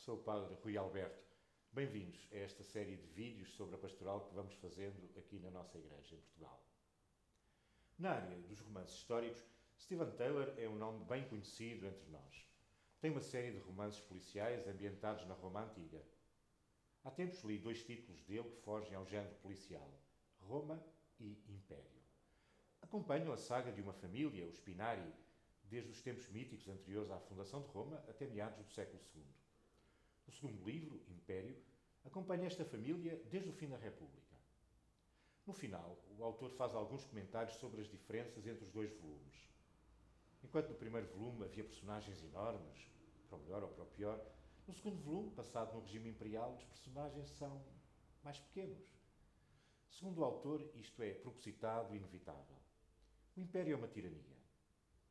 sou o Padre Rui Alberto. Bem-vindos a esta série de vídeos sobre a pastoral que vamos fazendo aqui na nossa igreja em Portugal. Na área dos romances históricos, Stephen Taylor é um nome bem conhecido entre nós. Tem uma série de romances policiais ambientados na Roma Antiga. Há tempos li 2 títulos dele que fogem ao género policial: Roma e Império. Acompanham a saga de uma família, os Spinari, desde os tempos míticos anteriores à fundação de Roma até meados do século II. O segundo livro, Império, acompanha esta família desde o fim da República. No final, o autor faz alguns comentários sobre as diferenças entre os 2 volumes. Enquanto no primeiro volume havia personagens enormes, para o melhor ou para o pior, no segundo volume, passado no regime imperial, os personagens são mais pequenos. Segundo o autor, isto é propositado e inevitável. O Império é uma tirania.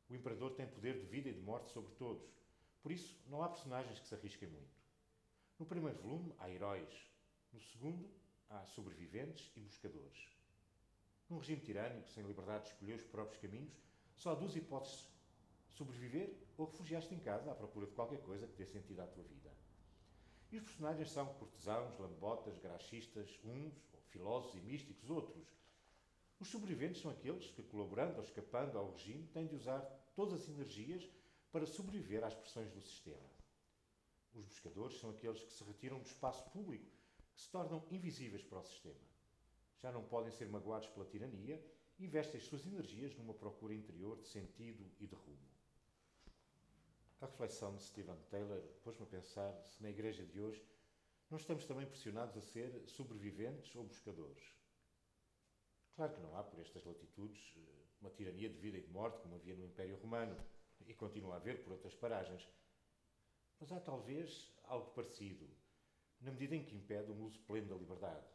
O Imperador tem poder de vida e de morte sobre todos, por isso não há personagens que se arrisquem muito. No primeiro volume há heróis, no segundo há sobreviventes e buscadores. Num regime tirânico, sem liberdade de escolher os próprios caminhos, só há 2 hipóteses: sobreviver ou refugiar-te em casa à procura de qualquer coisa que dê sentido à tua vida. E os personagens são cortesãos, lambotas, graxistas, uns, ou filósofos e místicos, outros. Os sobreviventes são aqueles que, colaborando ou escapando ao regime, têm de usar todas as energias para sobreviver às pressões do sistema. Os buscadores são aqueles que se retiram do espaço público, que se tornam invisíveis para o sistema. Já não podem ser magoados pela tirania e investem as suas energias numa procura interior de sentido e de rumo. A reflexão de Stephen Taylor pôs-me a pensar se na igreja de hoje não estamos também pressionados a ser sobreviventes ou buscadores. Claro que não há, por estas latitudes, uma tirania de vida e de morte como havia no Império Romano, e continua a haver por outras paragens. Mas há talvez algo parecido, na medida em que impede um uso pleno da liberdade.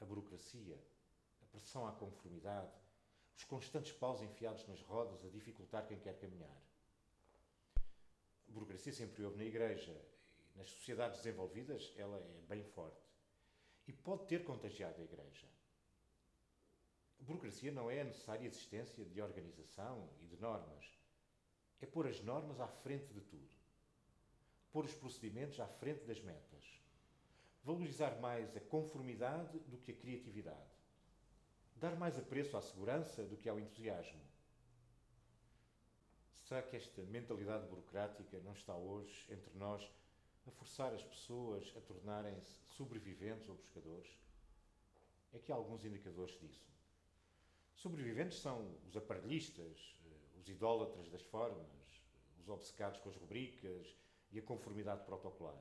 A burocracia, a pressão à conformidade, os constantes paus enfiados nas rodas a dificultar quem quer caminhar. A burocracia sempre houve na Igreja e nas sociedades desenvolvidas ela é bem forte e pode ter contagiado a Igreja. A burocracia não é a necessária existência de organização e de normas. É pôr as normas à frente de tudo. Pôr os procedimentos à frente das metas. Valorizar mais a conformidade do que a criatividade. Dar mais apreço à segurança do que ao entusiasmo. Será que esta mentalidade burocrática não está hoje entre nós a forçar as pessoas a tornarem-se sobreviventes ou buscadores? É que há alguns indicadores disso. Sobreviventes são os aparelhistas, os idólatras das formas, os obcecados com as rubricas e a conformidade protocolar.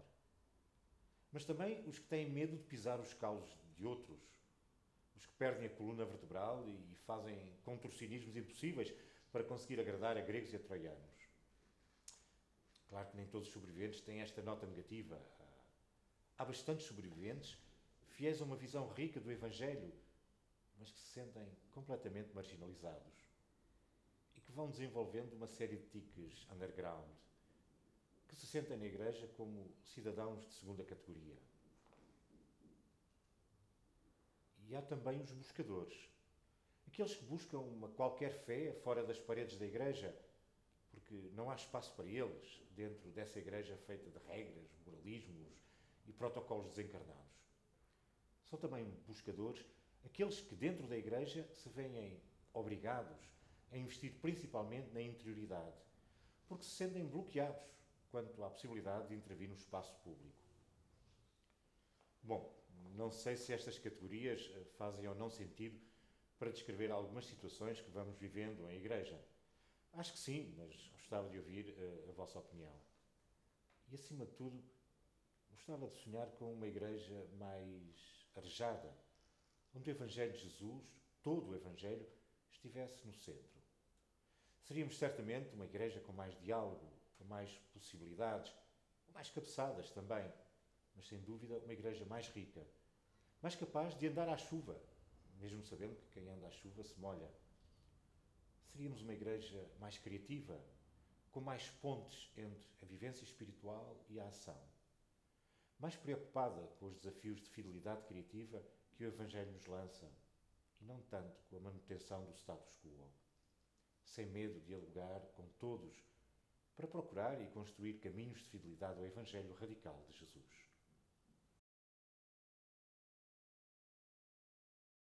Mas também os que têm medo de pisar os calos de outros, os que perdem a coluna vertebral e fazem contorcionismos impossíveis para conseguir agradar a gregos e a troianos. Claro que nem todos os sobreviventes têm esta nota negativa. Há bastantes sobreviventes fiéis a uma visão rica do Evangelho, mas que se sentem completamente marginalizados e que vão desenvolvendo uma série de tiques underground, que se sentem na Igreja como cidadãos de segunda categoria. E há também os buscadores, aqueles que buscam uma qualquer fé fora das paredes da Igreja, porque não há espaço para eles dentro dessa Igreja feita de regras, moralismos e protocolos desencarnados. São também buscadores aqueles que dentro da Igreja se veem obrigados a investir principalmente na interioridade, porque se sentem bloqueados quanto à possibilidade de intervir no espaço público. Bom, não sei se estas categorias fazem ou não sentido para descrever algumas situações que vamos vivendo em Igreja. Acho que sim, mas gostava de ouvir a vossa opinião. E, acima de tudo, gostava de sonhar com uma Igreja mais arejada, onde o Evangelho de Jesus, todo o Evangelho, estivesse no centro. Seríamos certamente uma igreja com mais diálogo, com mais possibilidades, com mais cabeçadas também, mas sem dúvida uma igreja mais rica, mais capaz de andar à chuva, mesmo sabendo que quem anda à chuva se molha. Seríamos uma igreja mais criativa, com mais pontes entre a vivência espiritual e a ação, mais preocupada com os desafios de fidelidade criativa que o Evangelho nos lança, e não tanto com a manutenção do status quo, sem medo de dialogar com todos para procurar e construir caminhos de fidelidade ao Evangelho radical de Jesus.